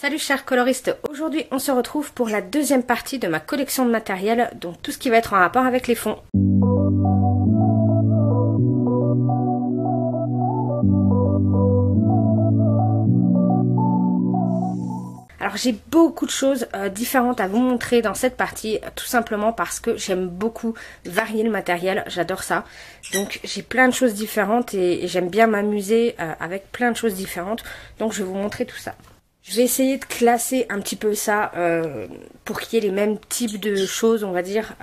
Salut chers coloristes, aujourd'hui on se retrouve pour la deuxième partie de ma collection de matériel, donc tout ce qui va être en rapport avec les fonds. Alors j'ai beaucoup de choses différentes à vous montrer dans cette partie, tout simplement parce que j'aime beaucoup varier le matériel, j'adore ça. Donc j'ai plein de choses différentes et j'aime bien m'amuser avec plein de choses différentes, donc je vais vous montrer tout ça. Je vais essayer de classer un petit peu ça pour qu'il y ait les mêmes types de choses, on va dire,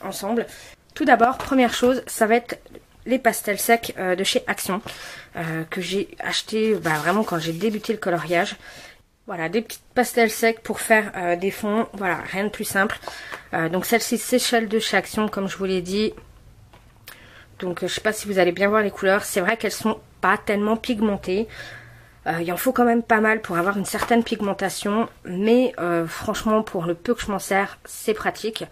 ensemble. Tout d'abord, première chose, ça va être les pastels secs de chez Action que j'ai acheté vraiment quand j'ai débuté le coloriage. Voilà, des petites pastels secs pour faire des fonds, voilà, rien de plus simple. Donc celle-ci, c'est celle de chez Action, comme je vous l'ai dit. Donc je sais pas si vous allez bien voir les couleurs, c'est vrai qu'elles sont pas tellement pigmentées. Il en faut quand même pas mal pour avoir une certaine pigmentation, mais franchement pour le peu que je m'en sers, c'est pratique.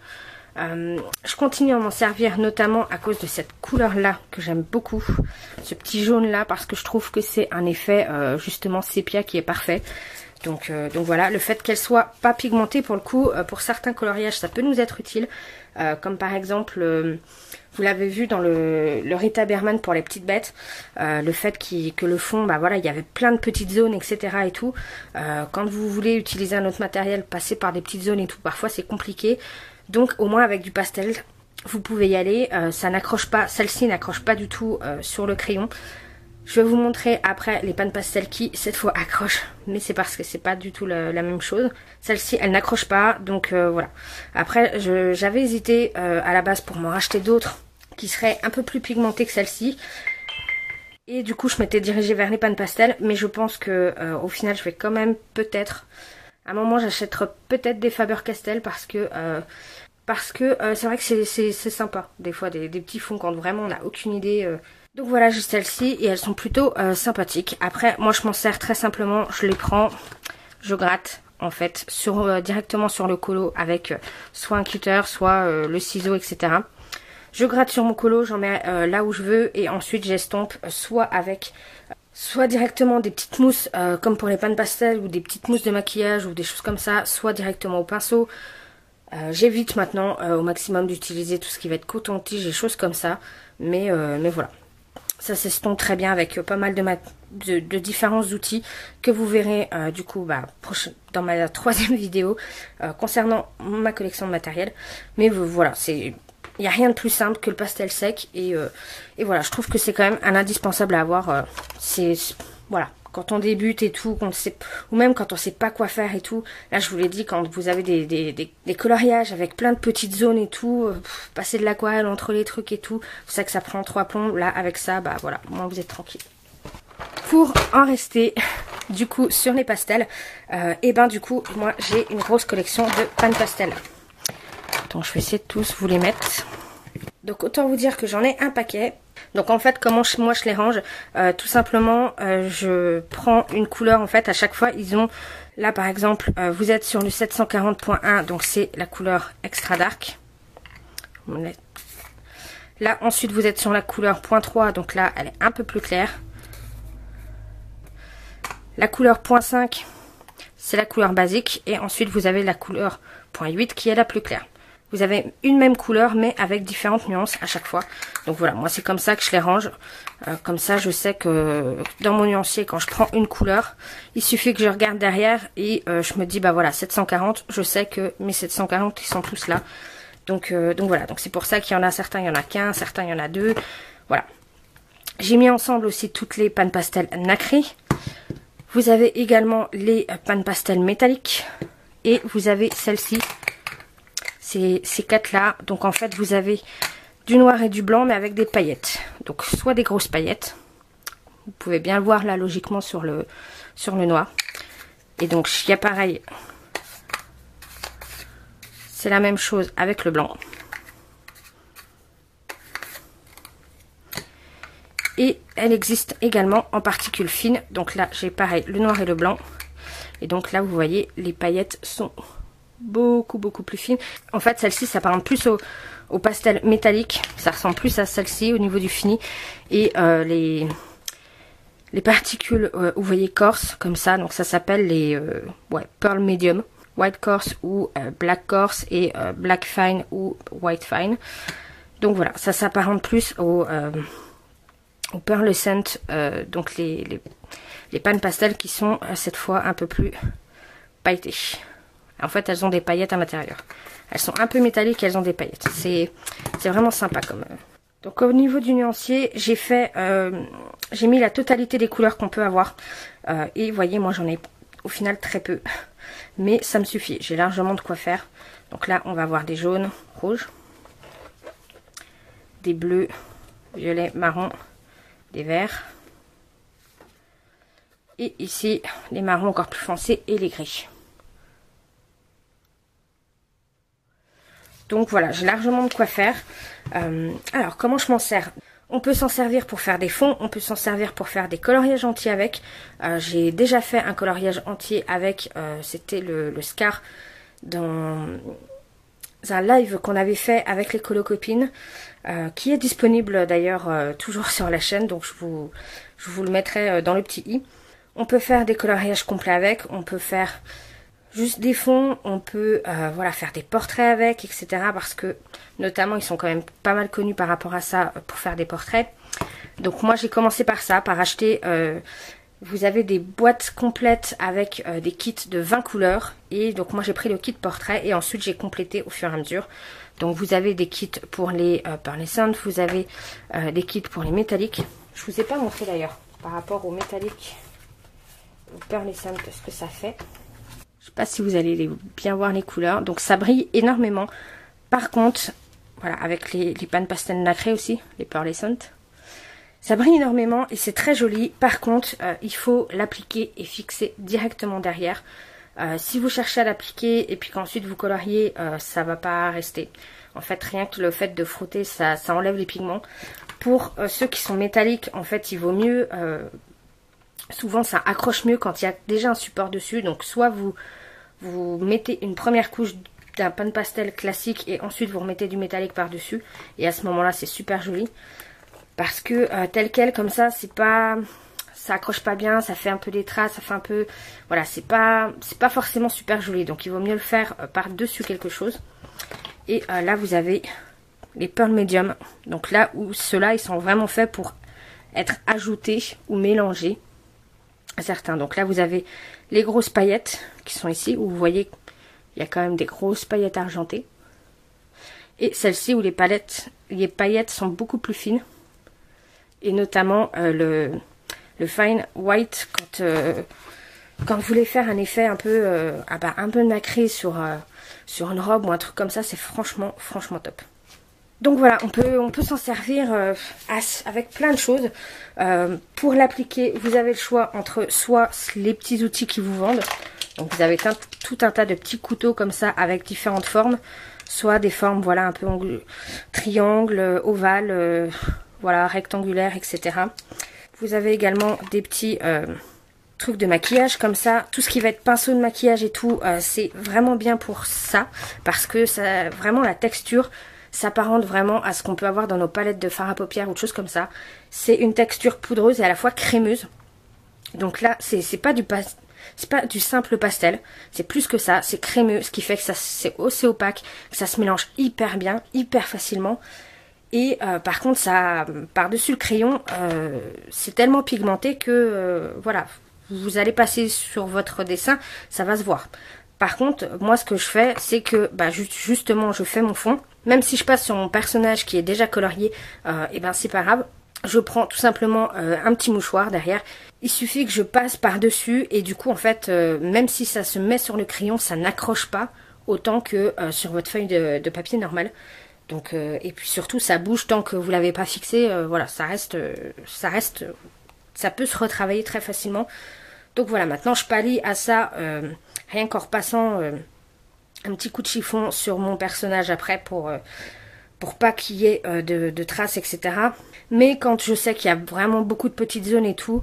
Je continue à m'en servir notamment à cause de cette couleur là que j'aime beaucoup, ce petit jaune là, parce que je trouve que c'est un effet justement sépia qui est parfait. Donc voilà, le fait qu'elle soit pas pigmentée, pour le coup, pour certains coloriages ça peut nous être utile, comme par exemple vous l'avez vu dans le Rita Berman pour les petites bêtes, le fait que le fond, voilà, il y avait plein de petites zones, etc. et tout. Quand vous voulez utiliser un autre matériel, passer par des petites zones et tout, parfois c'est compliqué. Donc au moins avec du pastel, vous pouvez y aller. Ça n'accroche pas, celle-ci n'accroche pas du tout sur le crayon. Je vais vous montrer après les pannes pastel qui, cette fois, accrochent. Mais c'est parce que c'est pas du tout la même chose. Celle-ci, elle n'accroche pas. Donc voilà. Après, j'avais hésité à la base pour m'en racheter d'autres qui seraient un peu plus pigmentées que celle-ci. Et du coup, je m'étais dirigée vers les pannes pastel. Mais je pense que au final, je vais quand même peut-être... À un moment, j'achèterai peut-être des Faber-Castell parce que c'est vrai que c'est sympa. Des fois, des petits fonds quand vraiment on n'a aucune idée... Donc voilà, j'ai celles-ci et elles sont plutôt sympathiques. Après, moi je m'en sers très simplement, je les prends, je gratte en fait directement sur le colo avec soit un cutter, soit le ciseau, etc. Je gratte sur mon colo, j'en mets là où je veux et ensuite j'estompe soit directement des petites mousses comme pour les pannes pastel ou des petites mousses de maquillage ou des choses comme ça, soit directement au pinceau. J'évite maintenant au maximum d'utiliser tout ce qui va être coton-tige et choses comme ça, mais voilà. Ça s'estompe très bien avec pas mal de différents outils que vous verrez du coup dans ma troisième vidéo concernant ma collection de matériel. Mais voilà, il n'y a rien de plus simple que le pastel sec et voilà, je trouve que c'est quand même un indispensable à avoir. Voilà, quand on débute et tout, ou même quand on sait pas quoi faire et tout. Là, je vous l'ai dit, quand vous avez des coloriages avec plein de petites zones et tout, passer de l'aquarelle entre les trucs et tout, vous savez que ça prend 3 plombs. Là, avec ça, voilà, au moins vous êtes tranquille. Pour en rester, du coup, sur les pastels, du coup, moi, j'ai une grosse collection de pannes pastel. Donc, je vais essayer de tous vous les mettre. Donc, autant vous dire que j'en ai un paquet. Donc en fait, comment moi je les range, tout simplement, je prends une couleur, en fait, à chaque fois, ils ont, là par exemple, vous êtes sur le 740.1, donc c'est la couleur extra dark. Là, ensuite, vous êtes sur la couleur .3, donc là, elle est un peu plus claire. La couleur .5, c'est la couleur basique, et ensuite, vous avez la couleur .8 qui est la plus claire. Vous avez une même couleur mais avec différentes nuances à chaque fois. Donc voilà, moi c'est comme ça que je les range. Comme ça je sais que dans mon nuancier, quand je prends une couleur, il suffit que je regarde derrière et je me dis voilà, 740, je sais que mes 740 ils sont tous là. Donc voilà, donc c'est pour ça qu'il y en a certains, il y en a qu'un, certains il y en a deux. Voilà. J'ai mis ensemble aussi toutes les pannes pastel nacrées. Vous avez également les pannes pastel métalliques. Et vous avez celle-ci. Ces quatre là, donc en fait vous avez du noir et du blanc mais avec des paillettes, donc soit des grosses paillettes, vous pouvez bien le voir là logiquement sur le noir, et donc il y a pareil, c'est la même chose avec le blanc, et elle existe également en particules fines, donc là j'ai pareil le noir et le blanc, et donc là vous voyez les paillettes sont beaucoup plus fine. En fait celle-ci ça parle plus au pastel métallique, ça ressemble plus à celle-ci au niveau du fini, et les particules, vous voyez, coarse, comme ça. Donc ça s'appelle les pearl medium, white coarse ou black coarse et black fine ou white fine. Donc voilà, ça s'apparente plus au pearlescent, donc les pannes pastel qui sont cette fois un peu plus pailletées. En fait, elles ont des paillettes à l'intérieur. Elles sont un peu métalliques, elles ont des paillettes. C'est vraiment sympa comme... Donc au niveau du nuancier, j'ai mis la totalité des couleurs qu'on peut avoir. Et vous voyez, moi j'en ai au final très peu. Mais ça me suffit, j'ai largement de quoi faire. Donc là, on va avoir des jaunes, rouges, des bleus, violets, marrons, des verts. Et ici, les marrons encore plus foncés et les gris. Donc voilà, j'ai largement de quoi faire. Alors, comment je m'en sers? On peut s'en servir pour faire des fonds, on peut s'en servir pour faire des coloriages entiers avec. J'ai déjà fait un coloriage entier avec, c'était le Scar dans un live qu'on avait fait avec les colocopines, qui est disponible d'ailleurs toujours sur la chaîne, donc je vous le mettrai dans le petit i. On peut faire des coloriages complets avec, on peut faire juste des fonds, on peut voilà, faire des portraits avec, etc. Parce que notamment ils sont quand même pas mal connus par rapport à ça pour faire des portraits. Donc moi j'ai commencé par ça, par acheter, vous avez des boîtes complètes avec des kits de 20 couleurs. Et donc moi j'ai pris le kit portrait et ensuite j'ai complété au fur et à mesure. Donc vous avez des kits pour les pearlescent, vous avez des kits pour les métalliques. Je vous ai pas montré d'ailleurs par rapport aux métalliques, aux pearlescent, ce que ça fait. Je sais pas si vous allez bien voir les couleurs. Donc ça brille énormément. Par contre, voilà, avec les pannes pastel nacrées aussi, les pearlescent, ça brille énormément et c'est très joli. Par contre, il faut l'appliquer et fixer directement derrière. Si vous cherchez à l'appliquer et puis qu'ensuite vous coloriez, ça va pas rester. En fait, rien que le fait de frotter, ça enlève les pigments. Pour ceux qui sont métalliques, en fait, il vaut mieux... souvent, ça accroche mieux quand il y a déjà un support dessus. Donc, soit vous mettez une première couche d'un pan pastel classique et ensuite vous remettez du métallique par-dessus. Et à ce moment-là, c'est super joli. Parce que tel quel, comme ça, c'est pas... ça accroche pas bien, ça fait un peu des traces, ça fait un peu... Voilà, c'est pas forcément super joli. Donc, il vaut mieux le faire par-dessus quelque chose. Et là, vous avez les pearl medium. Donc là, où ceux-là, ils sont vraiment faits pour être ajoutés ou mélangés à certains. Donc là, vous avez les grosses paillettes qui sont ici, où vous voyez il y a quand même des grosses paillettes argentées. Et celles-ci où les paillettes sont beaucoup plus fines. Et notamment le fine white, quand vous voulez faire un effet un peu, un peu nacré sur une robe ou un truc comme ça, c'est franchement top. Donc voilà, on peut s'en servir avec plein de choses. Pour l'appliquer, vous avez le choix entre soit les petits outils qui vous vendent. Donc vous avez tout un tas de petits couteaux comme ça avec différentes formes. Soit des formes, voilà, un peu triangle, ovale, voilà, rectangulaire, etc. Vous avez également des petits trucs de maquillage comme ça. Tout ce qui va être pinceau de maquillage et tout, c'est vraiment bien pour ça. Parce que ça, vraiment la texture s'apparente vraiment à ce qu'on peut avoir dans nos palettes de fard à paupières ou de choses comme ça. C'est une texture poudreuse et à la fois crémeuse. Donc là, c'est pas du simple pastel, c'est plus que ça, c'est crémeux, ce qui fait que c'est aussi opaque, que ça se mélange hyper bien, hyper facilement. Et par contre, ça, par-dessus le crayon, c'est tellement pigmenté que, voilà, vous allez passer sur votre dessin, ça va se voir. Par contre, moi, ce que je fais, c'est que, justement, je fais mon fond. Même si je passe sur mon personnage qui est déjà colorié, et ben c'est pas grave. Je prends tout simplement un petit mouchoir derrière. Il suffit que je passe par-dessus et du coup, en fait, même si ça se met sur le crayon, ça n'accroche pas autant que sur votre feuille de papier normale. Donc, et puis surtout, ça bouge tant que vous l'avez pas fixé. Voilà, ça peut se retravailler très facilement. Donc voilà, maintenant je pallie à ça rien qu'en repassant un petit coup de chiffon sur mon personnage après pour pas qu'il y ait de traces, etc. Mais quand je sais qu'il y a vraiment beaucoup de petites zones et tout,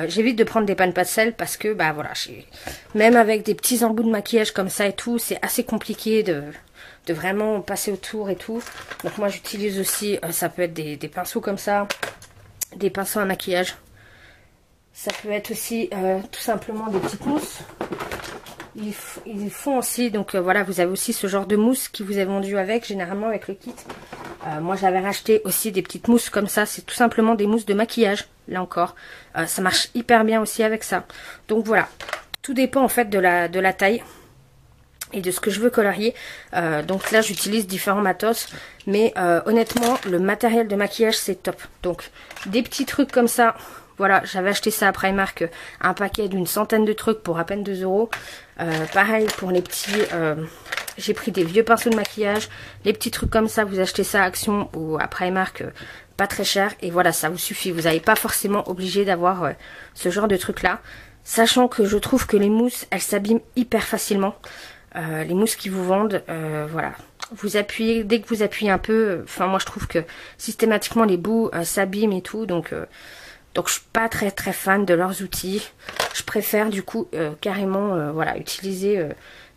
j'évite de prendre des pannes pastel parce que, voilà, même avec des petits embouts de maquillage comme ça et tout, c'est assez compliqué de vraiment passer autour et tout. Donc moi j'utilise aussi, ça peut être des pinceaux comme ça, des pinceaux à maquillage. Ça peut être aussi tout simplement des petites mousses. Ils font aussi, donc voilà, vous avez aussi ce genre de mousse qui vous est vendu avec, généralement avec le kit. Moi j'avais racheté aussi des petites mousses comme ça, c'est tout simplement des mousses de maquillage, là encore. Ça marche hyper bien aussi avec ça. Donc voilà, tout dépend en fait de la taille et de ce que je veux colorier. Donc là j'utilise différents matos, mais honnêtement le matériel de maquillage c'est top. Donc des petits trucs comme ça. Voilà, j'avais acheté ça à Primark, un paquet d'une centaine de trucs pour à peine 2 €. Pareil pour les petits, j'ai pris des vieux pinceaux de maquillage. Les petits trucs comme ça, vous achetez ça à Action ou à Primark, pas très cher. Et voilà, ça vous suffit. Vous n'avez pas forcément obligé d'avoir ce genre de trucs là. Sachant que je trouve que les mousses, elles s'abîment hyper facilement. Les mousses qui vous vendent, voilà. Vous appuyez, dès que vous appuyez un peu, enfin moi je trouve que systématiquement les bouts s'abîment et tout. Donc je suis pas très fan de leurs outils. Je préfère du coup carrément voilà, utiliser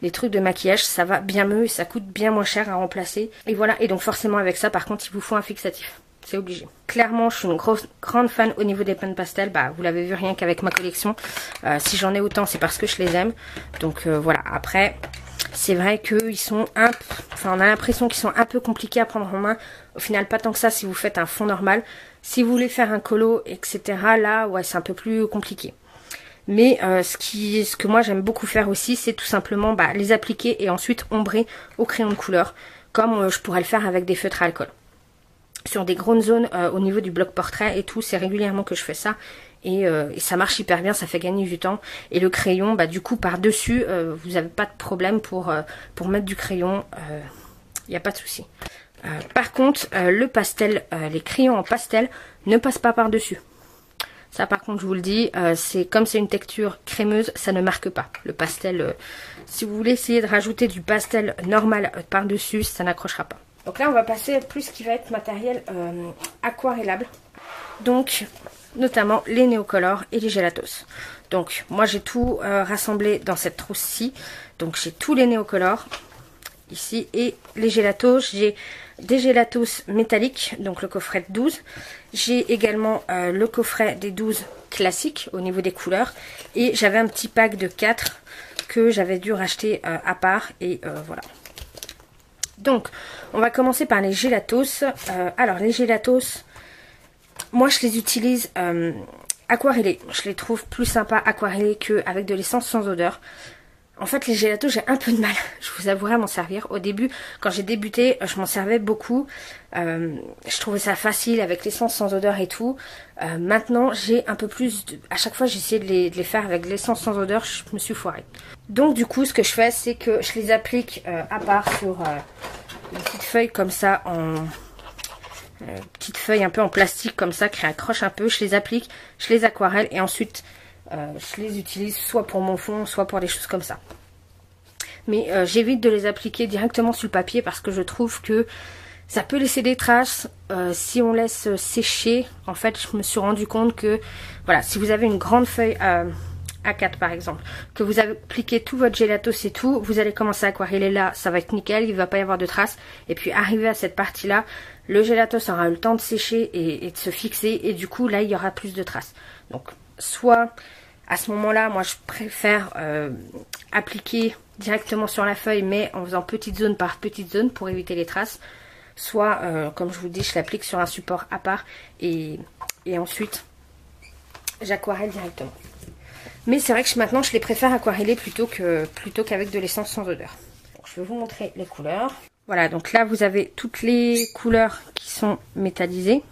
des trucs de maquillage. Ça va bien mieux et ça coûte bien moins cher à remplacer. Et voilà, et donc forcément avec ça par contre il vous faut un fixatif. C'est obligé. Clairement je suis une grande fan au niveau des peintes pastel. Bah vous l'avez vu rien qu'avec ma collection. Si j'en ai autant c'est parce que je les aime. Donc voilà, après c'est vrai qu'ils sont enfin on a l'impression qu'ils sont un peu compliqués à prendre en main. Au final pas tant que ça si vous faites un fond normal. Si vous voulez faire un colo, etc., là, ouais, c'est un peu plus compliqué. Mais ce que moi j'aime beaucoup faire aussi, c'est tout simplement les appliquer et ensuite ombrer au crayon de couleur, comme je pourrais le faire avec des feutres à alcool. Sur des grandes zones au niveau du bloc portrait et tout, c'est régulièrement que je fais ça. Et ça marche hyper bien, ça fait gagner du temps. Et le crayon, du coup, par-dessus, vous n'avez pas de problème pour mettre du crayon. Il n'y a pas de souci. Par contre, le pastel, les crayons en pastel ne passent pas par-dessus. Ça par contre je vous le dis, comme c'est une texture crémeuse, ça ne marque pas. Le pastel, si vous voulez essayer de rajouter du pastel normal par-dessus, ça n'accrochera pas. Donc là on va passer à plus ce qui va être matériel aquarellable. Donc notamment les néocolores et les gélatos. Donc moi j'ai tout rassemblé dans cette trousse-ci. Donc j'ai tous les néocolores ici et les gélatos. J'ai des gélatos métalliques, donc le coffret de 12. J'ai également le coffret des 12 classiques au niveau des couleurs. Et j'avais un petit pack de 4 que j'avais dû racheter à part. Et voilà. Donc, on va commencer par les gélatos. Alors, les gélatos, moi je les utilise aquarellés. Je les trouve plus sympas aquarellés qu'avec de l'essence sans odeur. En fait, les gélatos, j'ai un peu de mal, je vous avouerai, à m'en servir. Au début, quand j'ai débuté, je m'en servais beaucoup. Je trouvais ça facile avec l'essence sans odeur et tout. Maintenant, j'ai un peu plus... À chaque fois, j'ai essayé de les faire avec l'essence sans odeur, je me suis foirée. Donc, du coup, ce que je fais, c'est que je les applique à part sur une petite feuille comme ça, petite feuille un peu en plastique comme ça, qui accroche un peu. Je les applique, je les aquarelle et ensuite... je les utilise soit pour mon fond, soit pour des choses comme ça. Mais j'évite de les appliquer directement sur le papier parce que je trouve que ça peut laisser des traces si on laisse sécher. En fait, je me suis rendu compte que, voilà, si vous avez une grande feuille A4 par exemple, que vous appliquez tout votre gélatos et tout, vous allez commencer à aquareller là, ça va être nickel, il ne va pas y avoir de traces. Et puis arrivé à cette partie-là, le gélatos aura eu le temps de sécher et de se fixer et du coup là, il y aura plus de traces. Donc, soit à ce moment-là, moi je préfère appliquer directement sur la feuille mais en faisant petite zone par petite zone pour éviter les traces. Soit, comme je vous dis, je l'applique sur un support à part et ensuite j'aquarelle directement. Mais c'est vrai que maintenant je les préfère aquareller plutôt qu'avec de l'essence sans odeur. Donc, je vais vous montrer les couleurs. Voilà, donc là vous avez toutes les couleurs qui sont métallisées.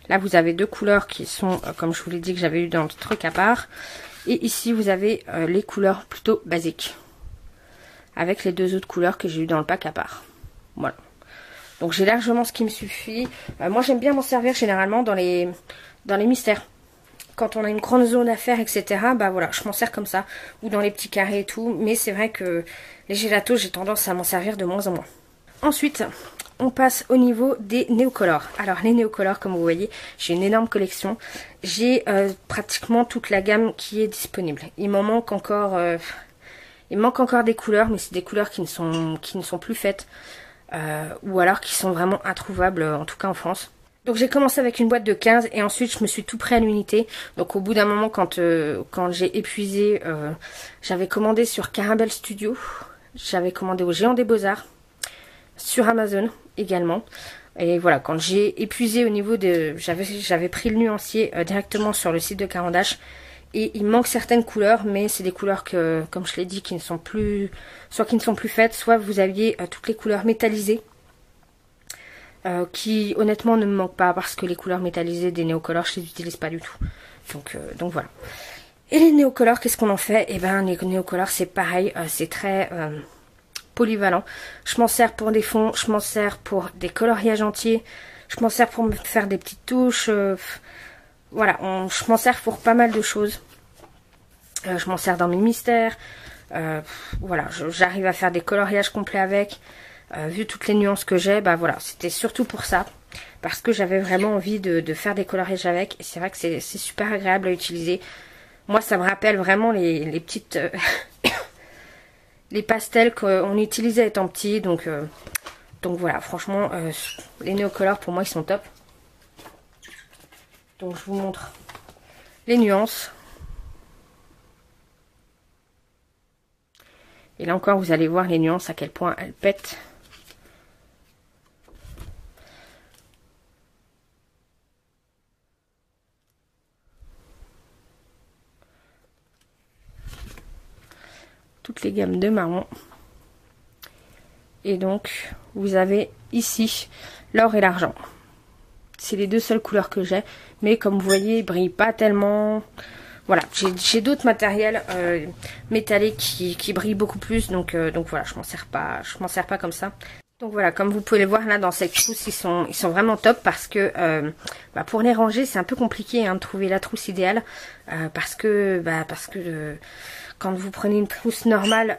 Là, vous avez deux couleurs qui sont, comme je vous l'ai dit, que j'avais eu dans le truc à part. Et ici, vous avez les couleurs plutôt basiques. Avec les deux autres couleurs que j'ai eu dans le pack à part. Voilà. Donc, j'ai largement ce qui me suffit. Moi, j'aime bien m'en servir généralement dans les mystères. Quand on a une grande zone à faire, etc. Bah voilà, je m'en sers comme ça. Ou dans les petits carrés et tout. Mais c'est vrai que les gélatos, j'ai tendance à m'en servir de moins en moins. Ensuite... on passe au niveau des néocolores. Alors les néocolores, comme vous voyez, j'ai une énorme collection. J'ai pratiquement toute la gamme qui est disponible. Il m'en manque encore, des couleurs, mais c'est des couleurs qui ne sont plus faites. Ou alors qui sont vraiment introuvables, en tout cas en France. Donc j'ai commencé avec une boîte de 15 et ensuite je me suis tout pris à l'unité. Donc au bout d'un moment quand j'ai épuisé, j'avais commandé sur Caramel Studio, j'avais commandé au Géant des Beaux-Arts, sur Amazon également. Et voilà, quand j'ai épuisé au niveau de... J'avais pris le nuancier directement sur le site de Carandache. Et il manque certaines couleurs, mais c'est des couleurs que, comme je l'ai dit, qui ne sont plus... Soit qui ne sont plus faites, soit vous aviez toutes les couleurs métallisées. Qui honnêtement ne me manquent pas parce que les couleurs métallisées des néocolores je les utilise pas du tout. Donc voilà. Et les néocolores, qu'est-ce qu'on en fait? Eh ben les néocolores c'est pareil, c'est très polyvalent. Je m'en sers pour des fonds, je m'en sers pour des coloriages entiers, je m'en sers pour me faire des petites touches. Voilà, je m'en sers pour pas mal de choses. Je m'en sers dans mes mystères. Voilà, j'arrive à faire des coloriages complets avec. Vu toutes les nuances que j'ai, bah voilà, c'était surtout pour ça. Parce que j'avais vraiment envie de faire des coloriages avec. Et c'est vrai que c'est super agréable à utiliser. Moi, ça me rappelle vraiment les petites... les pastels qu'on utilisait étant petit. Donc voilà, franchement, les néocolores, pour moi, ils sont top. Donc je vous montre les nuances. Et là encore, vous allez voir les nuances, à quel point elles pètent. Toutes les gammes de marron. Et donc, vous avez ici l'or et l'argent. C'est les deux seules couleurs que j'ai. Mais comme vous voyez, ils brillent pas tellement. Voilà, j'ai d'autres matériels métalliques qui brillent beaucoup plus. Donc voilà, je m'en sers pas comme ça. Donc voilà, comme vous pouvez le voir là dans cette trousse, ils sont vraiment top parce que pour les ranger, c'est un peu compliqué de trouver la trousse idéale. Parce que quand vous prenez une trousse normale,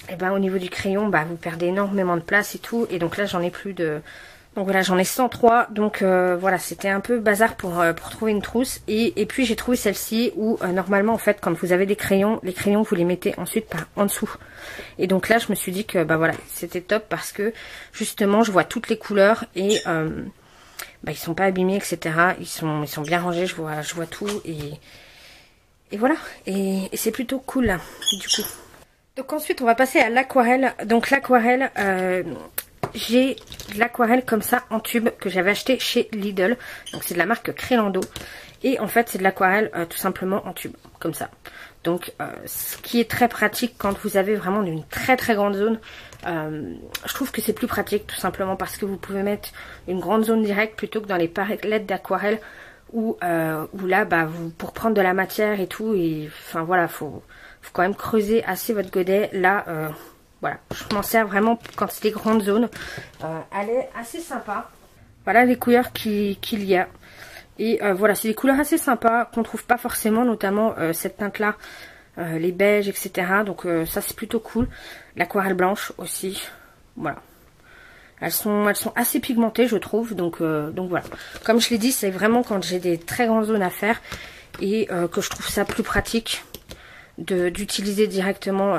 au niveau du crayon, vous perdez énormément de place et tout. Et donc là, j'en ai plus de... Donc voilà, j'en ai 103. Donc voilà, c'était un peu bazar pour trouver une trousse. Et puis j'ai trouvé celle-ci où normalement, en fait, quand vous avez des crayons, les crayons, vous les mettez ensuite par en dessous. Et donc là, je me suis dit que voilà, c'était top parce que justement, je vois toutes les couleurs et ils sont pas abîmés, etc. Ils sont bien rangés, je vois tout et voilà. Et c'est plutôt cool là, du coup. Donc ensuite, on va passer à l'aquarelle. Donc l'aquarelle, j'ai de l'aquarelle comme ça en tube que j'avais acheté chez Lidl. Donc c'est de la marque Crélando. Et en fait, c'est de l'aquarelle tout simplement en tube, comme ça. Donc ce qui est très pratique quand vous avez vraiment une très très grande zone. Je trouve que c'est plus pratique tout simplement parce que vous pouvez mettre une grande zone directe plutôt que dans les palettes d'aquarelle où là, pour prendre de la matière et tout, et enfin voilà, faut quand même creuser assez votre godet. Là, voilà, je m'en sers vraiment quand c'est des grandes zones. Elle est assez sympa. Voilà les couleurs qu'il y a. Et voilà, c'est des couleurs assez sympas qu'on trouve pas forcément, notamment cette teinte là, les beiges, etc. Donc ça c'est plutôt cool. L'aquarelle blanche aussi, voilà. Elles sont assez pigmentées, je trouve. Donc voilà. Comme je l'ai dit, c'est vraiment quand j'ai des très grandes zones à faire et que je trouve ça plus pratique d'utiliser directement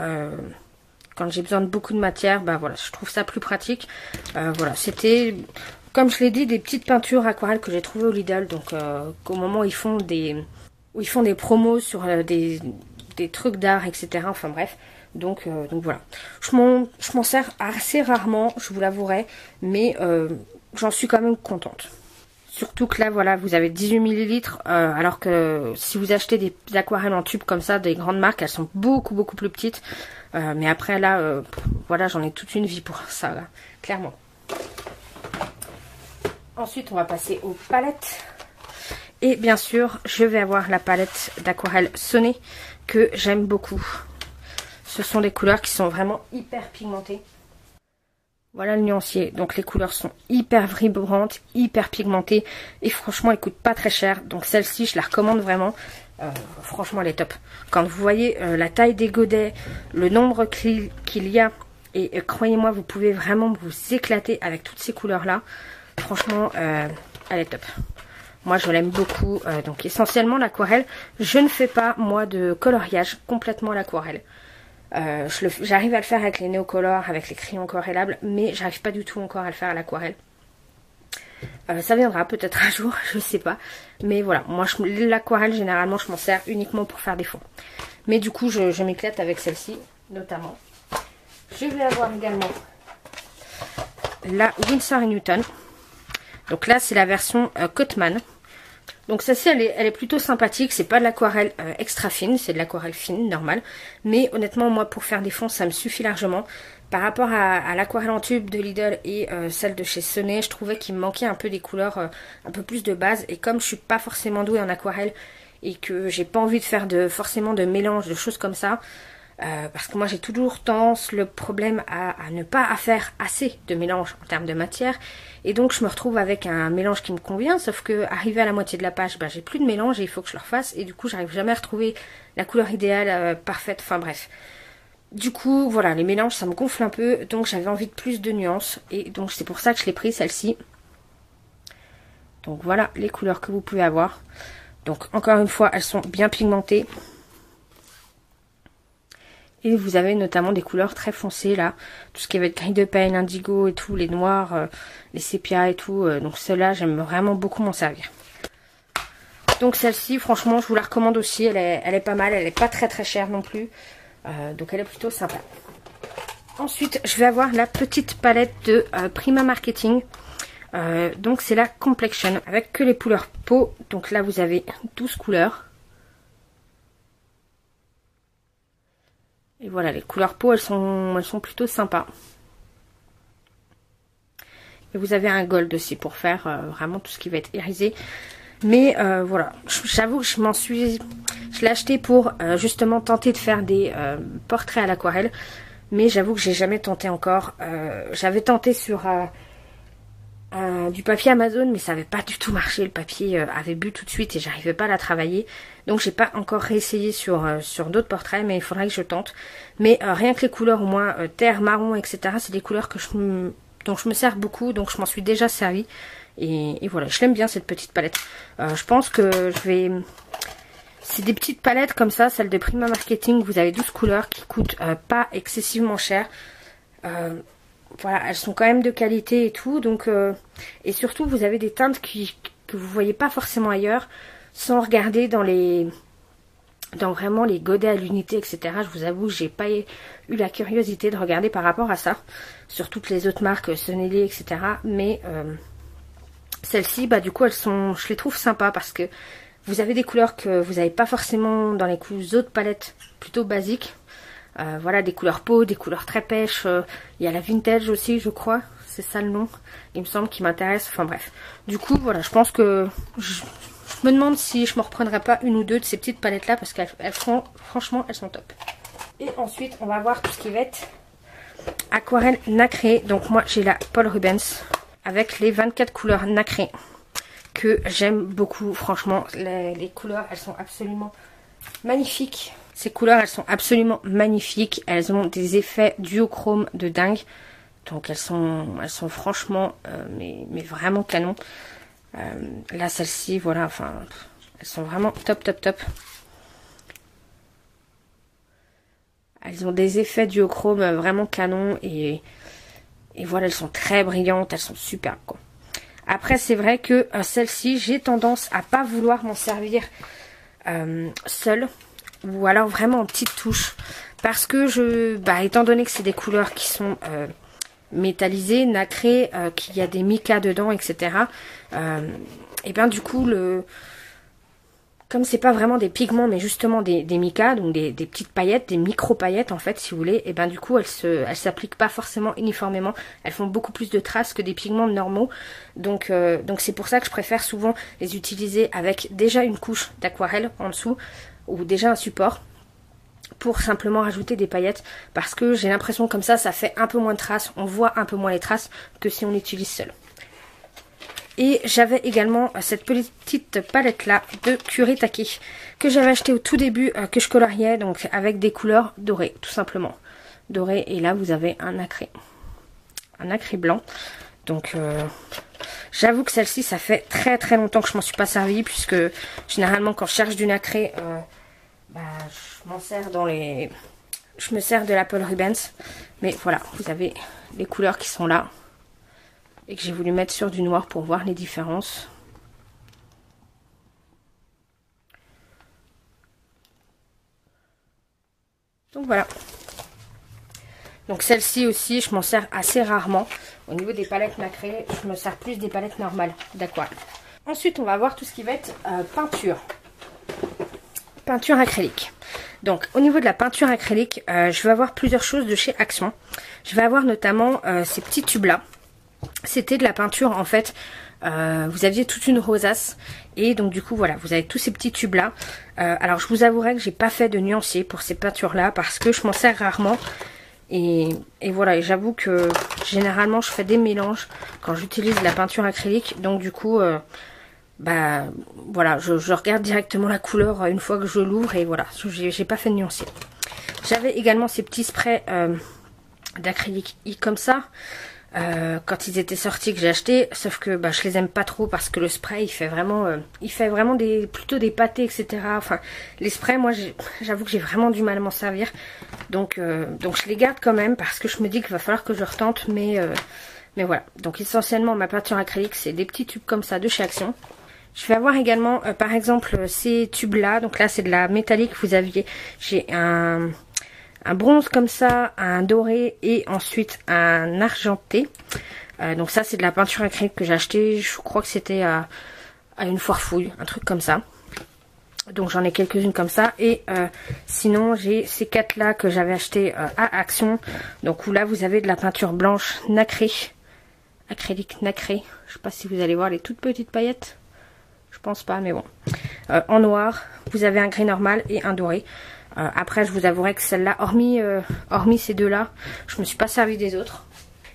quand j'ai besoin de beaucoup de matière. Voilà, je trouve ça plus pratique. Voilà, c'était, comme je l'ai dit, des petites peintures aquarelles que j'ai trouvées au Lidl. Donc au moment où ils font des promos sur des trucs d'art, etc. Enfin bref. Donc voilà. Je m'en sers assez rarement, je vous l'avouerai. Mais j'en suis quand même contente. Surtout que là, voilà, vous avez 18 ml. Alors que si vous achetez des aquarelles en tube comme ça, des grandes marques, elles sont beaucoup beaucoup plus petites. Mais après là, voilà, j'en ai toute une vie pour ça, là, clairement. Ensuite, on va passer aux palettes. Et bien sûr, je vais avoir la palette d'aquarelle Soné que j'aime beaucoup. Ce sont des couleurs qui sont vraiment hyper pigmentées. Voilà le nuancier. Donc les couleurs sont hyper vibrantes, hyper pigmentées. Et franchement, elles coûtent pas très cher. Donc celle-ci, je la recommande vraiment. Franchement, elle est top. Quand vous voyez la taille des godets, le nombre qu'il y a, et croyez-moi, vous pouvez vraiment vous éclater avec toutes ces couleurs-là. Franchement, elle est top. Moi, je l'aime beaucoup. Donc essentiellement, l'aquarelle. Je ne fais pas, moi, de coloriage complètement à l'aquarelle. J'arrive à le faire avec les néocolores, avec les crayons aquarellables, mais j'arrive pas du tout encore à le faire à l'aquarelle. Ça viendra peut-être un jour, je sais pas. Mais voilà, moi l'aquarelle généralement je m'en sers uniquement pour faire des fonds. Mais du coup je m'éclate avec celle-ci notamment. Je vais avoir également la Winsor & Newton. Donc là c'est la version Cotman. Donc celle-ci elle est plutôt sympathique, c'est pas de l'aquarelle extra fine, c'est de l'aquarelle fine, normale. Mais honnêtement moi pour faire des fonds ça me suffit largement. Par rapport à l'aquarelle en tube de Lidl et celle de chez Sonet, je trouvais qu'il me manquait un peu des couleurs un peu plus de base. Et comme je suis pas forcément douée en aquarelle et que j'ai pas envie de faire forcément de mélange de choses comme ça, parce que moi j'ai toujours tendance le problème à ne pas faire assez de mélange en termes de matière. Et donc je me retrouve avec un mélange qui me convient, sauf que arrivé à la moitié de la page, j'ai plus de mélange et il faut que je le refasse. Et du coup j'arrive jamais à retrouver la couleur idéale, parfaite, enfin bref. Du coup, voilà, les mélanges, ça me gonfle un peu. Donc, j'avais envie de plus de nuances. Et donc, c'est pour ça que je l'ai pris, celle-ci. Donc, voilà les couleurs que vous pouvez avoir. Donc, encore une fois, elles sont bien pigmentées. Et vous avez notamment des couleurs très foncées, là. Tout ce qui va être gris de paille, indigo et tout. Les noirs, les sépias et tout. Donc, celle-là, j'aime vraiment beaucoup m'en servir. Donc, celle-ci, franchement, je vous la recommande aussi. Elle est pas mal. Elle n'est pas très chère non plus. Donc elle est plutôt sympa. Ensuite je vais avoir la petite palette de Prima Marketing. Donc c'est la Complexion avec que les couleurs peau. Donc là vous avez 12 couleurs. Et voilà, les couleurs peau elles sont plutôt sympas. Et vous avez un gold aussi pour faire vraiment tout ce qui va être irisé. Mais voilà, j'avoue que je l'ai acheté pour justement tenter de faire des portraits à l'aquarelle. Mais j'avoue que j'ai jamais tenté encore. J'avais tenté sur du papier Amazon, mais ça n'avait pas du tout marché. Le papier avait bu tout de suite et j'arrivais pas à la travailler. Donc j'ai pas encore réessayé sur d'autres portraits, mais il faudrait que je tente. Mais rien que les couleurs au moins terre, marron, etc. C'est des couleurs dont je me sers beaucoup, donc je m'en suis déjà servi. Et voilà, je l'aime bien cette petite palette. Je pense que je vais... C'est des petites palettes comme ça, celle de Prima Marketing. Vous avez 12 couleurs qui coûtent pas excessivement cher. Voilà, elles sont quand même de qualité et tout. Donc, et surtout, vous avez des teintes que vous voyez pas forcément ailleurs. Sans regarder dans vraiment les godets à l'unité, etc. Je vous avoue, j'ai pas eu la curiosité de regarder par rapport à ça. Sur toutes les autres marques, Sonelli, etc. Mais... celles-ci, du coup, je les trouve sympas parce que vous avez des couleurs que vous n'avez pas forcément dans les autres palettes plutôt basiques. Voilà, des couleurs peau, des couleurs très pêches. Il y a la vintage aussi, je crois. C'est ça le nom, il me semble, qui m'intéresse. Enfin bref. Du coup, voilà, je pense que... Je me demande si je me reprendrai pas une ou deux de ces petites palettes-là parce qu'elles font... Franchement, elles sont top. Et ensuite, on va voir tout ce qui va être aquarelle nacrée. Donc moi, j'ai la Paul Rubens avec les 24 couleurs nacrées que j'aime beaucoup. Franchement, les couleurs, elles sont absolument magnifiques. Ces couleurs, elles sont absolument magnifiques. Elles ont des effets duochrome de dingue. Donc elles sont franchement, mais vraiment canon. Là, celle-ci, voilà, enfin, elles sont vraiment top. Elles ont des effets duochrome vraiment canon et voilà, elles sont très brillantes, elles sont superbes, quoi. Après, c'est vrai que celle-ci, j'ai tendance à pas vouloir m'en servir seule. Ou alors vraiment en petites touches. Parce que étant donné que c'est des couleurs qui sont métallisées, nacrées, qu'il y a des micas dedans, etc. Et bien du coup, comme c'est pas vraiment des pigments, mais justement des micas, donc des petites paillettes, des micro-paillettes en fait, si vous voulez, et bien du coup, elles s'appliquent pas forcément uniformément. Elles font beaucoup plus de traces que des pigments normaux. Donc c'est pour ça que je préfère souvent les utiliser avec déjà une couche d'aquarelle en dessous, ou déjà un support, pour simplement rajouter des paillettes, parce que j'ai l'impression comme ça fait un peu moins de traces, on voit un peu moins les traces que si on l'utilise seul. Et j'avais également cette petite palette là de Kuretake que j'avais acheté au tout début, que je coloriais, donc avec des couleurs dorées, tout simplement. Doré, et là vous avez un nacré blanc. Donc j'avoue que celle-ci, ça fait très longtemps que je m'en suis pas servie, puisque généralement quand je cherche du nacré, je m'en sers je me sers de la Paul Rubens. Mais voilà, vous avez les couleurs qui sont là. et que j'ai voulu mettre sur du noir pour voir les différences. Donc voilà. Donc celle-ci aussi, je m'en sers assez rarement. Au niveau des palettes nacrées, je me sers plus des palettes normales d'aquarelle. Ensuite, on va voir tout ce qui va être peinture. Peinture acrylique. Donc au niveau de la peinture acrylique, je vais avoir plusieurs choses de chez Action. Je vais avoir notamment ces petits tubes là. C'était de la peinture en fait. Vous aviez toute une rosace et donc du coup voilà, vous avez tous ces petits tubes là. Alors je vous avouerai que j'ai pas fait de nuancier pour ces peintures là parce que je m'en sers rarement. Et voilà, et j'avoue que généralement je fais des mélanges quand j'utilise la peinture acrylique. Donc du coup, bah voilà, je regarde directement la couleur une fois que je l'ouvre et voilà, j'ai pas fait de nuancier. J'avais également ces petits sprays d'acrylique comme ça. Quand ils étaient sortis que j'ai acheté, sauf que bah, je les aime pas trop parce que le spray il fait vraiment plutôt des pâtés, etc. Enfin les sprays, moi j'avoue que j'ai vraiment du mal à m'en servir, donc je les garde quand même parce que je me dis qu'il va falloir que je retente, mais voilà. Donc essentiellement ma peinture acrylique c'est des petits tubes comme ça de chez Action. Je vais avoir également par exemple ces tubes là, donc là c'est de la métallique, vous aviez, j'ai un bronze comme ça, un doré et ensuite un argenté. Donc ça c'est de la peinture acrylique que j'ai acheté, je crois que c'était à une foire fouille, un truc comme ça. Donc j'en ai quelques-unes comme ça. Et sinon j'ai ces 4 là que j'avais acheté à Action. Donc où là vous avez de la peinture blanche nacrée, acrylique nacré. Je sais pas si vous allez voir les toutes petites paillettes. Je pense pas, mais bon. En noir, vous avez un gris normal et un doré. Après je vous avouerai que celle-là, hormis ces deux là, je me suis pas servi des autres.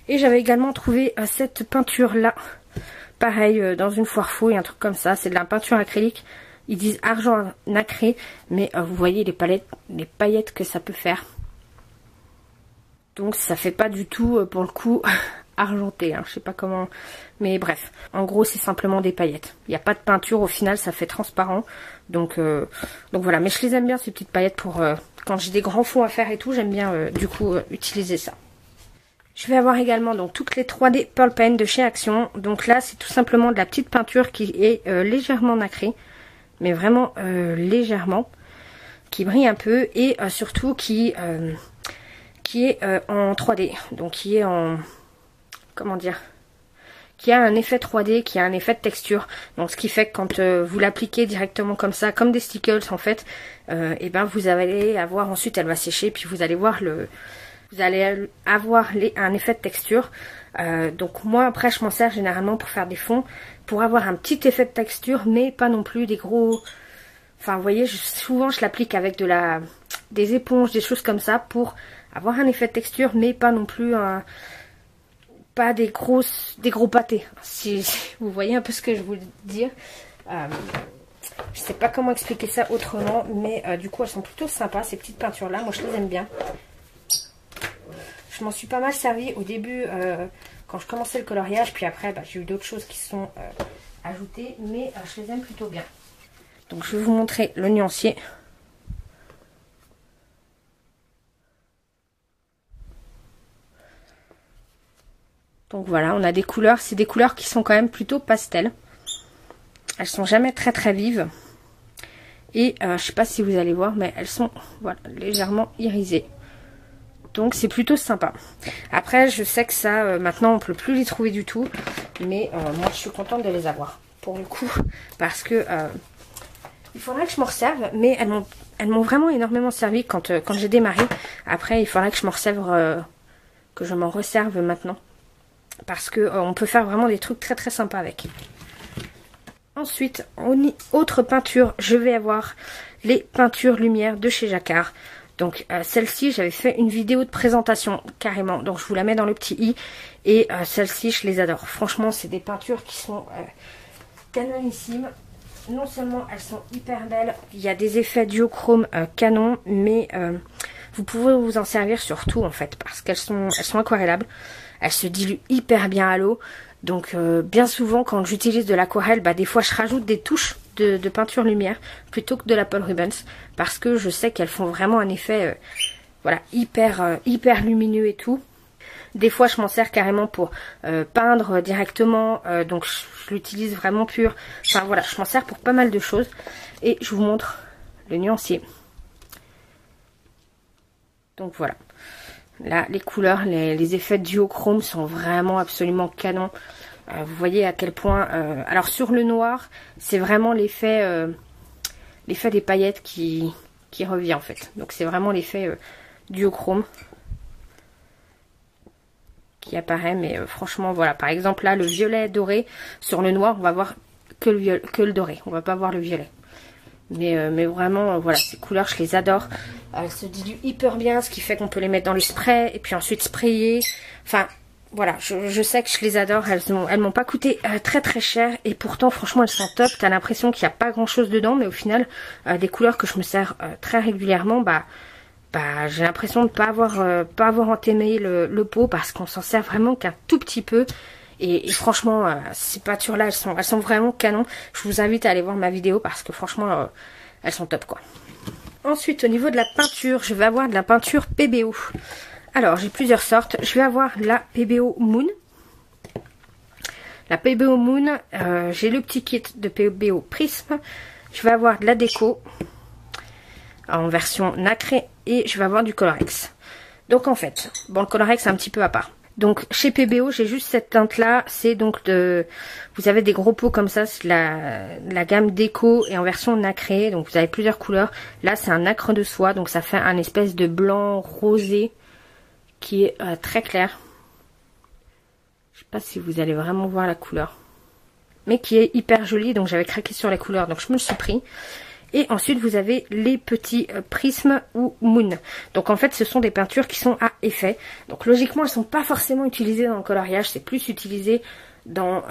Et j'avais également trouvé cette peinture là, pareil dans une foire fouille, un truc comme ça, c'est de la peinture acrylique. Ils disent argent nacré, mais vous voyez les paillettes que ça peut faire. Donc ça fait pas du tout pour le coup argenté, hein, je sais pas comment, mais bref, en gros c'est simplement des paillettes. Il n'y a pas de peinture, au final ça fait transparent, donc voilà. Mais je les aime bien ces petites paillettes pour quand j'ai des grands fonds à faire et tout, j'aime bien du coup utiliser ça. Je vais avoir également donc toutes les 3D Pearl Pen de chez Action. Donc là c'est tout simplement de la petite peinture qui est légèrement nacrée, mais vraiment légèrement, qui brille un peu et surtout qui est en 3D, donc qui est en, comment dire, qui a un effet 3D, qui a un effet de texture. Donc ce qui fait que quand vous l'appliquez directement comme ça, comme des stickers en fait, et ben vous allez avoir, ensuite elle va sécher, puis vous allez voir un effet de texture. Donc moi après je m'en sers généralement pour faire des fonds, pour avoir un petit effet de texture, mais pas non plus des gros. Enfin vous voyez, souvent je l'applique avec des éponges, des choses comme ça, pour avoir un effet de texture, mais pas non plus pas des gros pâtés. Si vous voyez un peu ce que je voulais dire. Je sais pas comment expliquer ça autrement, mais du coup elles sont plutôt sympas ces petites peintures là, moi je les aime bien. Je m'en suis pas mal servi au début quand je commençais le coloriage, puis après j'ai eu d'autres choses qui sont ajoutées, mais je les aime plutôt bien. Donc je vais vous montrer le nuancier. Donc voilà, on a des couleurs, c'est des couleurs qui sont quand même plutôt pastel. Elles sont jamais très très vives. Et je sais pas si vous allez voir, mais elles sont voilà, légèrement irisées. Donc c'est plutôt sympa. Après je sais que ça, maintenant on peut plus les trouver du tout. Mais moi je suis contente de les avoir. Pour le coup, parce que il faudrait que je m'en resserve. Mais elles m'ont vraiment énormément servi quand j'ai démarré. Après il faudrait que je m'en resserve, que je m'en resserve maintenant. Parce que on peut faire vraiment des trucs très très sympas avec. Ensuite, autre peinture, je vais avoir les peintures lumière de chez Jacquard. Donc celle-ci, j'avais fait une vidéo de présentation carrément. Donc je vous la mets dans le petit i. Et celle-ci, je les adore. Franchement, c'est des peintures qui sont canonissimes. Non seulement elles sont hyper belles, il y a des effets duochrome canon, mais vous pouvez vous en servir sur tout en fait. Parce qu'elles sont aquarellables. Elles se diluent hyper bien à l'eau. Donc bien souvent quand j'utilise de l'aquarelle, des fois je rajoute des touches de peinture lumière plutôt que de la Paul Rubens. Parce que je sais qu'elles font vraiment un effet voilà, hyper lumineux et tout. Des fois je m'en sers carrément pour peindre directement, donc je l'utilise vraiment pur. Enfin voilà, je m'en sers pour pas mal de choses. Et je vous montre le nuancier. Donc voilà. Là les couleurs, les effets duochrome sont vraiment absolument canons. Vous voyez à quel point... alors sur le noir, c'est vraiment l'effet des paillettes qui revient en fait. Donc c'est vraiment l'effet duochrome qui apparaît, mais franchement voilà, par exemple là le violet doré sur le noir, on va voir que le doré, on va pas voir le violet, mais vraiment voilà, ces couleurs je les adore. Elles se diluent hyper bien, ce qui fait qu'on peut les mettre dans le spray et puis ensuite sprayer. Enfin voilà, je sais que je les adore. Elles m'ont pas coûté très très cher et pourtant franchement elles sont top. T'as l'impression qu'il n'y a pas grand chose dedans, mais au final des couleurs que je me sers très régulièrement, bah j'ai l'impression de pas avoir entamé le pot, parce qu'on s'en sert vraiment qu'un tout petit peu. Et franchement, ces peintures-là, elles sont vraiment canon. Je vous invite à aller voir ma vidéo parce que franchement, elles sont top quoi. Ensuite, au niveau de la peinture, je vais avoir de la peinture PBO. Alors, j'ai plusieurs sortes. Je vais avoir la PBO Moon. La PBO Moon, j'ai le petit kit de PBO Prisme. Je vais avoir de la déco en version nacré et je vais avoir du Colorex. Donc en fait, bon, le Colorex c'est un petit peu à part. Donc chez PBO j'ai juste cette teinte là, c'est donc vous avez des gros pots comme ça, c'est la gamme déco et en version nacré, donc vous avez plusieurs couleurs. Là c'est un nacre de soie, donc ça fait un espèce de blanc rosé qui est très clair. Je sais pas si vous allez vraiment voir la couleur, mais qui est hyper jolie, donc j'avais craqué sur la couleur, donc je me le suis pris. Et ensuite vous avez les petits prismes ou moon. Donc en fait ce sont des peintures qui sont à effet. Donc logiquement elles sont pas forcément utilisées dans le coloriage, c'est plus utilisé dans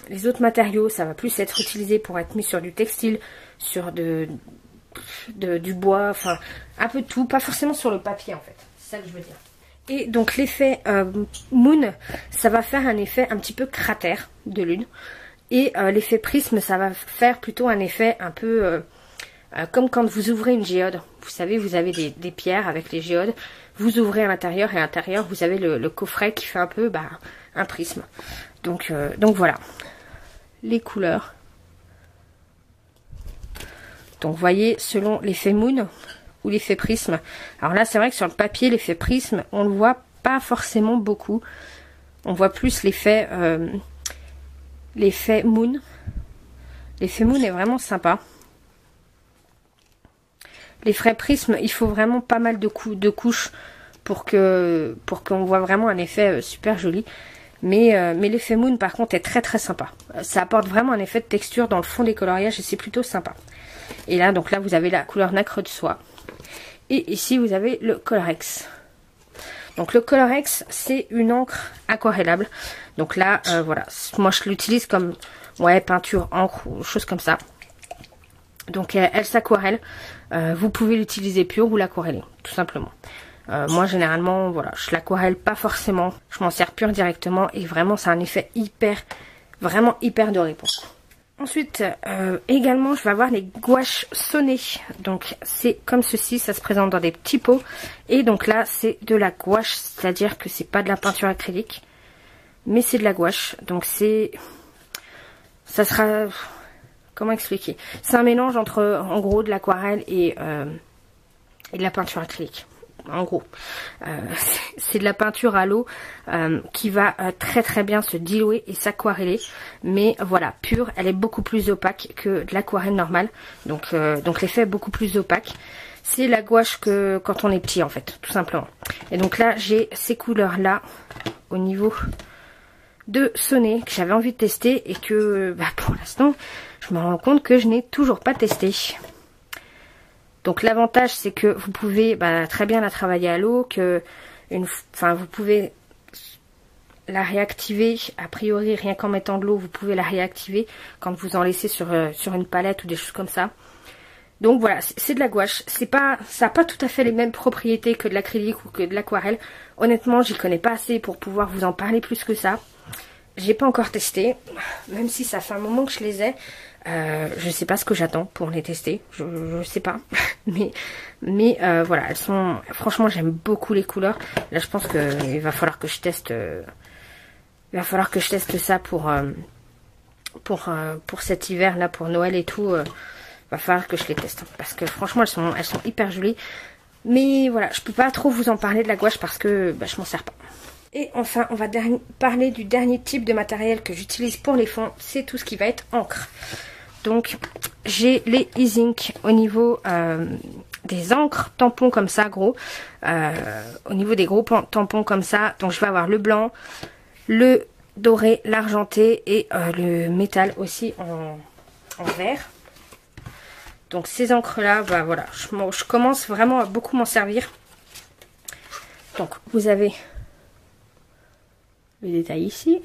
les autres matériaux. Ça va plus être utilisé pour être mis sur du textile, sur du bois, enfin un peu de tout, pas forcément sur le papier en fait. C'est ça que je veux dire. Et donc l'effet moon, ça va faire un effet un petit peu cratère de lune. Et l'effet prisme, ça va faire plutôt un effet un peu... comme quand vous ouvrez une géode, vous savez, vous avez des pierres avec les géodes, vous ouvrez à l'intérieur et à l'intérieur vous avez le coffret qui fait un peu un prisme. Donc voilà, les couleurs. Donc vous voyez, selon l'effet moon ou l'effet prisme. Alors là c'est vrai que sur le papier, l'effet prisme, on le voit pas forcément beaucoup. On voit plus l'effet moon. L'effet moon est vraiment sympa. Les frais prismes, il faut vraiment pas mal de couches pour qu'on voit vraiment un effet super joli. Mais l'effet moon par contre est très très sympa. Ça apporte vraiment un effet de texture dans le fond des coloriages et c'est plutôt sympa. Et là donc là vous avez la couleur nacre de soie. Et ici vous avez le Colorex. Donc le Colorex c'est une encre aquarellable. Donc là voilà, moi je l'utilise comme peinture encre ou chose comme ça. Donc elle s'aquarelle. Vous pouvez l'utiliser pure ou l'aquareller, tout simplement. Moi généralement, voilà, je l'aquarelle pas forcément. Je m'en sers pure directement et vraiment c'est un effet vraiment hyper doré pour ça. Ensuite, également, je vais avoir les gouaches sonnées. Donc c'est comme ceci, ça se présente dans des petits pots. Et donc là, c'est de la gouache, c'est-à-dire que c'est pas de la peinture acrylique, mais c'est de la gouache. Donc ça sera... Comment expliquer? C'est un mélange entre, en gros, de l'aquarelle et de la peinture acrylique. En gros, c'est de la peinture à l'eau qui va très très bien se diluer et s'aquareller. Mais voilà, pure, elle est beaucoup plus opaque que de l'aquarelle normale. Donc l'effet est beaucoup plus opaque. C'est la gouache que quand on est petit en fait, tout simplement. Et donc là, j'ai ces couleurs-là au niveau de sonnet que j'avais envie de tester et que pour l'instant... Je me rends compte que je n'ai toujours pas testé. Donc l'avantage c'est que vous pouvez très bien la travailler à l'eau, vous pouvez la réactiver, a priori rien qu'en mettant de l'eau vous pouvez la réactiver quand vous en laissez sur une palette ou des choses comme ça. Donc voilà, c'est de la gouache, ça n'a pas tout à fait les mêmes propriétés que de l'acrylique ou que de l'aquarelle. Honnêtement j'y connais pas assez pour pouvoir vous en parler plus que ça. J'ai pas encore testé, même si ça fait un moment que je les ai. Je sais pas ce que j'attends pour les tester, je sais pas. mais voilà, elles sont... Franchement, j'aime beaucoup les couleurs. Là, je pense que il va falloir que je teste... il va falloir que je teste ça pour cet hiver là, pour Noël et tout. Va falloir que je les teste parce que franchement elles sont hyper jolies. Mais voilà, je peux pas trop vous en parler de la gouache parce que je m'en sers pas. Et enfin, on va parler du dernier type de matériel que j'utilise pour les fonds. C'est tout ce qui va être encre. Donc, j'ai les e-ink au niveau des encres, tampons comme ça, gros. Au niveau des gros tampons comme ça. Donc, je vais avoir le blanc, le doré, l'argenté et le métal aussi en vert. Donc, ces encres-là, bah voilà, je commence vraiment à beaucoup m'en servir. Donc, vous avez le détail ici,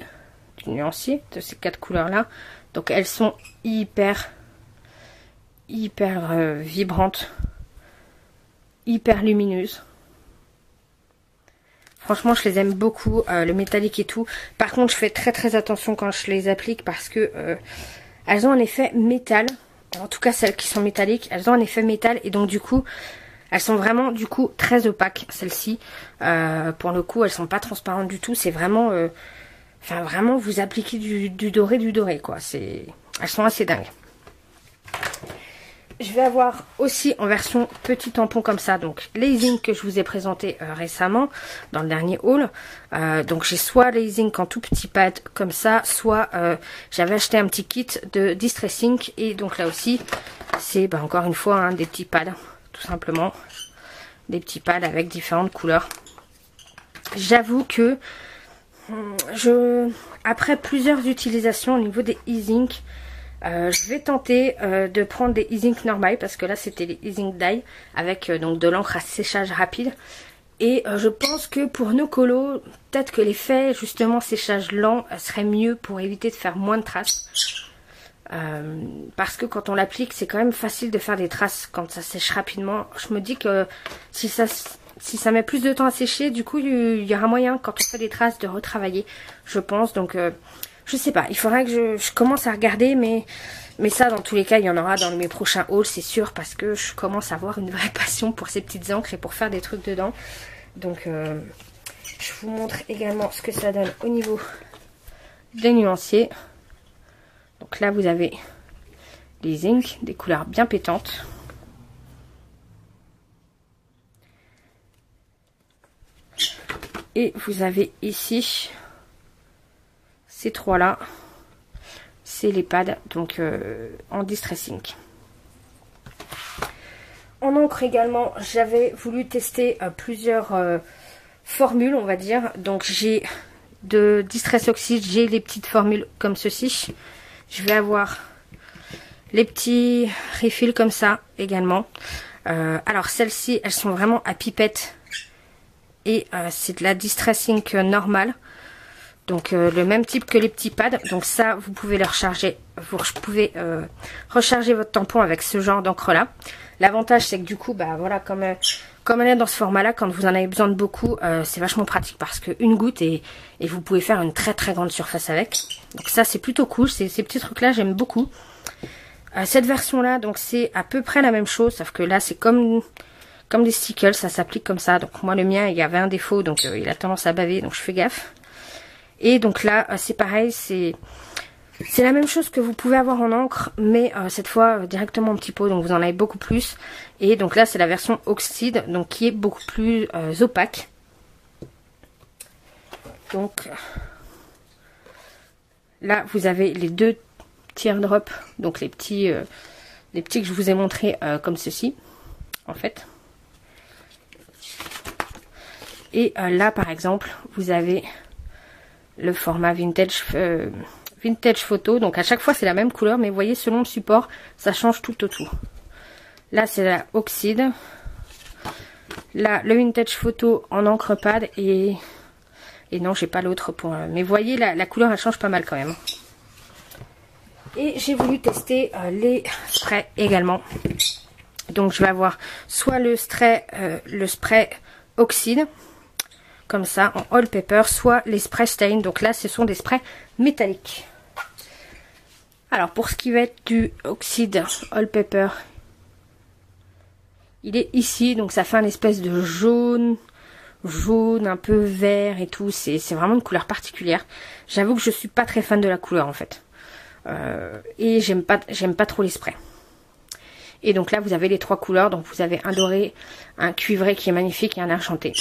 du nuancier de ces 4 couleurs là. Donc elles sont hyper vibrantes, hyper lumineuses. Franchement je les aime beaucoup, le métallique et tout. Par contre je fais très attention quand je les applique parce que elles ont un effet métal. En tout cas celles qui sont métalliques, elles ont un effet métal et donc du coup elles sont vraiment du coup très opaques, celles-ci. Pour le coup, elles sont pas transparentes du tout. C'est vraiment... Enfin, vraiment, vous appliquez du doré, quoi. Elles sont assez dingues. Je vais avoir aussi en version petit tampon comme ça. Donc, les ink que je vous ai présenté récemment dans le dernier haul. Donc, j'ai soit les ink en tout petit pad comme ça, soit j'avais acheté un petit kit de distressing. Et donc là aussi, c'est encore une fois hein, des petits pads. Tout simplement des petits pads avec différentes couleurs. J'avoue que après plusieurs utilisations au niveau des e-ink, je vais tenter de prendre des e-ink normales parce que là c'était les e-ink dye avec donc de l'encre à séchage rapide et je pense que pour nos colos peut-être que l'effet justement séchage lent serait mieux pour éviter de faire moins de traces. Parce que quand on l'applique c'est quand même facile de faire des traces quand ça sèche rapidement. Je me dis que si ça met plus de temps à sécher, du coup il y aura moyen quand on fait des traces de retravailler, je pense. Donc je sais pas, il faudrait que je commence à regarder, mais ça dans tous les cas il y en aura dans mes prochains hauls c'est sûr, parce que je commence à avoir une vraie passion pour ces petites encres et pour faire des trucs dedans. Donc je vous montre également ce que ça donne au niveau des nuanciers. Donc là vous avez les inks, des couleurs bien pétantes. Et vous avez ici ces trois là, c'est les pads donc en distressing. En encre également, j'avais voulu tester plusieurs formules on va dire. Donc j'ai de Distress Oxide, j'ai les petites formules comme ceci. Je vais avoir les petits refills comme ça également. Alors celles-ci, elles sont vraiment à pipette. Et c'est de la distressing normale. Donc le même type que les petits pads. Donc ça, vous pouvez le recharger. Vous pouvez recharger votre tampon avec ce genre d'encre là. L'avantage c'est que du coup, bah voilà, comme elle est dans ce format là, quand vous en avez besoin de beaucoup, c'est vachement pratique parce qu'une goutte et vous pouvez faire une très grande surface avec. Donc ça c'est plutôt cool, ces petits trucs là j'aime beaucoup. Cette version là, donc c'est à peu près la même chose, sauf que là c'est comme des stickers, ça s'applique comme ça. Donc moi le mien il y avait un défaut, donc il a tendance à baver, donc je fais gaffe. Et donc là c'est pareil, c'est la même chose que vous pouvez avoir en encre, mais cette fois directement en petit pot, donc vous en avez beaucoup plus. Et donc là c'est la version oxyde, donc qui est beaucoup plus opaque. Donc là vous avez les deux teardrops, donc les petits que je vous ai montrés comme ceci en fait. Et là par exemple vous avez le format vintage photo, donc à chaque fois c'est la même couleur, mais vous voyez selon le support ça change tout autour. Là c'est la oxyde, là le vintage photo en encre pad et non j'ai pas l'autre pour mais vous voyez la couleur elle change pas mal quand même. Et j'ai voulu tester les sprays également. Donc je vais avoir soit le spray oxyde comme ça en all paper, soit les sprays stain. Donc là ce sont des sprays métalliques. Alors pour ce qui va être du oxyde all pepper, il est ici, donc ça fait un espèce de jaune un peu vert et tout, c'est vraiment une couleur particulière. J'avoue que je suis pas très fan de la couleur en fait. Et j'aime pas trop les sprays. Et donc là vous avez les trois couleurs, donc vous avez un doré, un cuivré qui est magnifique et un argenté.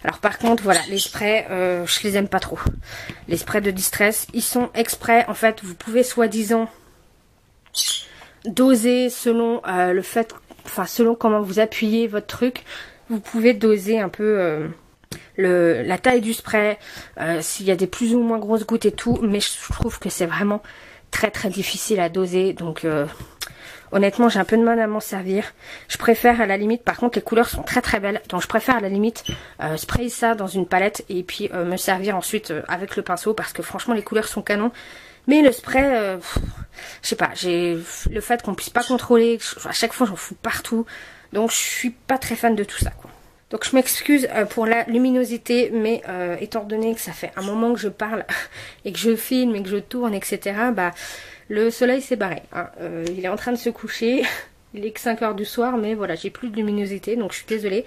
Alors par contre voilà, les sprays je les aime pas trop. Les sprays de Distress, ils sont exprès, en fait vous pouvez soi-disant doser selon le fait, enfin selon comment vous appuyez votre truc, vous pouvez doser un peu la taille du spray, s'il y a des plus ou moins grosses gouttes et tout, mais je trouve que c'est vraiment très très difficile à doser, donc honnêtement j'ai un peu de mal à m'en servir. Je préfère à la limite, par contre les couleurs sont très très belles, donc je préfère à la limite sprayer ça dans une palette et puis me servir ensuite avec le pinceau, parce que franchement les couleurs sont canon. Mais le spray, je sais pas, j'ai le fait qu'on puisse pas contrôler, à chaque fois j'en fous partout, donc je suis pas très fan de tout ça quoi. Donc je m'excuse pour la luminosité, mais étant donné que ça fait un moment que je parle et que je filme et que je tourne, etc., bah le soleil s'est barré. Hein. Il est en train de se coucher, il est que 5 heures du soir, mais voilà, j'ai plus de luminosité, donc je suis désolée.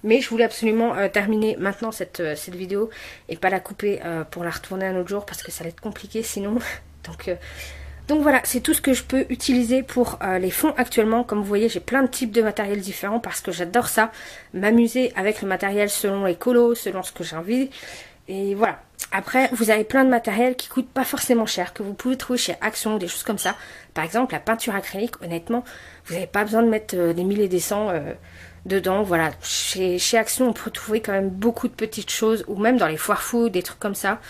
Mais je voulais absolument terminer maintenant cette vidéo et pas la couper pour la retourner un autre jour parce que ça va être compliqué sinon. Donc voilà, c'est tout ce que je peux utiliser pour les fonds actuellement. Comme vous voyez, j'ai plein de types de matériel différents parce que j'adore ça. M'amuser avec le matériel selon les colos, selon ce que j'ai envie. Et voilà. Après, vous avez plein de matériel qui coûte pas forcément cher, que vous pouvez trouver chez Action, des choses comme ça. Par exemple, la peinture acrylique, honnêtement, vous n'avez pas besoin de mettre des 1000 et des 100 dedans. Voilà, chez Action, on peut trouver quand même beaucoup de petites choses, ou même dans les foires fous, des trucs comme ça.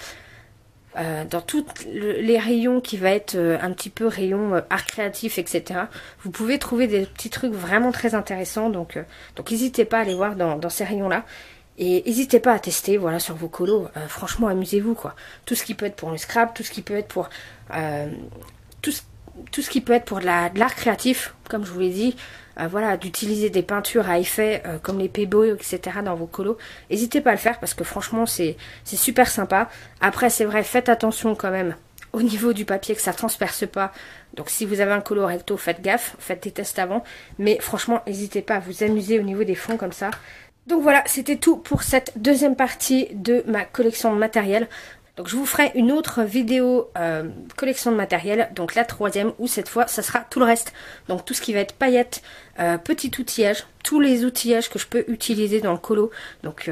Dans tous les rayons qui va être un petit peu rayon art créatif, etc. Vous pouvez trouver des petits trucs vraiment très intéressants, donc n'hésitez pas à aller voir dans ces rayons-là. Et n'hésitez pas à tester, voilà, sur vos colos. Franchement, amusez-vous, quoi. Tout ce qui peut être pour le scrap, tout ce qui peut être pour tout ce qui peut être pour de l'art créatif, comme je vous l'ai dit. Voilà, d'utiliser des peintures à effet comme les Pebo, etc. dans vos colos. N'hésitez pas à le faire parce que franchement, c'est super sympa. Après, c'est vrai, faites attention quand même au niveau du papier que ça transperce pas. Donc si vous avez un colo recto, faites gaffe, faites des tests avant. Mais franchement, n'hésitez pas à vous amuser au niveau des fonds comme ça. Donc voilà, c'était tout pour cette deuxième partie de ma collection de matériel. Donc je vous ferai une autre vidéo collection de matériel, donc la troisième, où cette fois ça sera tout le reste. Donc tout ce qui va être paillettes, petit outillage, tous les outillages que je peux utiliser dans le colo. Donc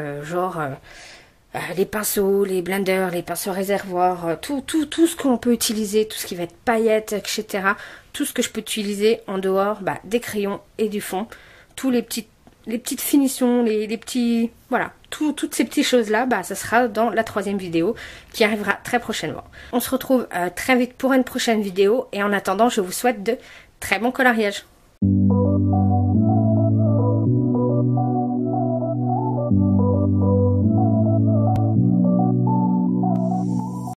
les pinceaux, les blenders, les pinceaux réservoirs, tout ce qu'on peut utiliser, tout ce qui va être paillettes, etc. Tout ce que je peux utiliser en dehors des crayons et du fond. Tous les petites finitions, les petits... Voilà, toutes ces petites choses-là, ça sera dans la troisième vidéo qui arrivera très prochainement. On se retrouve très vite pour une prochaine vidéo et en attendant, je vous souhaite de très bons coloriages.